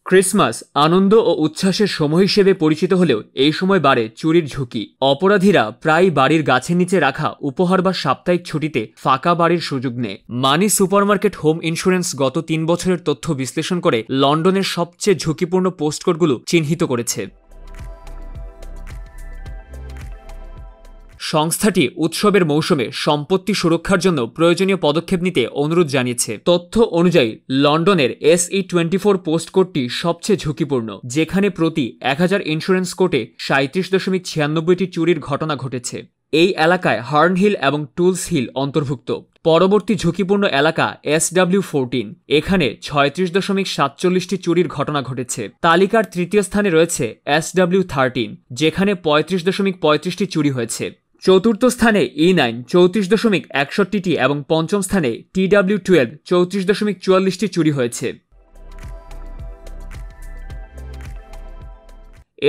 Christmas আনন্দ ও উচ্ছ্বাসের সময় হিসেবে পরিচিত হলেও এই সময় বাড়ে চুরির ঝুঁকি। অপরাধীরা প্রায় বাড়ির গাছের নিচে রাখা উপহার বা সাপ্তাহিক ছুটিতে ফাঁকা বাড়ির সুযোগ নেয়। মানি সুপারমার্কেট হোম ইন্স্যুরেন্স গত 3 বছরের তথ্য বিশ্লেষণ করে লন্ডনের সবচেয়ে ঝুঁকিপূর্ণ পোস্টকোডগুলো চিহ্নিত করেছে। সংস্থাটি উৎসবের মৌসুমে সম্পত্তি সুরক্ষার জন্য প্রয়োজনীয় পদক্ষেপ নিতে অনুরোধ জানিয়েছে। তথ্য অনুযায়ী লন্ডনের SE24 পোস্টকোডটি সবচেয়ে ঝুঁকিপূর্ণ, যেখানে প্রতি 1000 ইন্স্যুরেন্স কোটে 37.96টি চুরির ঘটনা ঘটেছে। এই এলাকায় হার্ন হিল এবং টুলস হিল অন্তর্ভুক্ত। পরবর্তী ঝুঁকিপূর্ণ এলাকা SW14, এখানে 36.47টি চুরির ঘটনা ঘটেছে। তালিকার তৃতীয় স্থানে রয়েছে SW13, যেখানে 35.35টি চুরি হয়েছে। চতুর্থ স্থানে E9 34.61টি এবং পঞ্চম স্থানে TW12 34.44টি চুরি হয়েছে।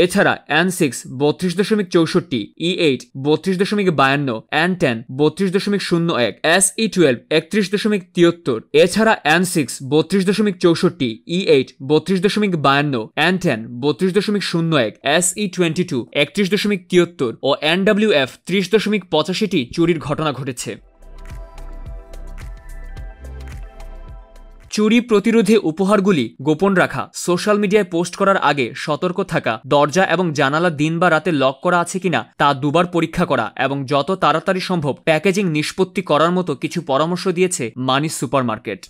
এছাড়া N6 32.64, E8 32.52, N10 32.01, SE12 31.73। এছাড়া N6 32.64, E8 32.52, N10 32.01, SE22 31.73 ও NWF 30.85টি চুরির ঘটনা ঘটেছে। চুরি প্রতিরোধে উপহারগুলি গোপন রাখা, সোশ্যাল মিডিয়ায় পোস্ট করার আগে সতর্ক থাকা, দরজা এবং জানালা দিন বা রাতে লক করা আছে কিনা তা দুবার পরীক্ষা করা এবং যত তাড়াতাড়ি সম্ভব প্যাকেজিং নিষ্পত্তি করার মতো কিছু পরামর্শ দিয়েছে মানি সুপারমার্কেট।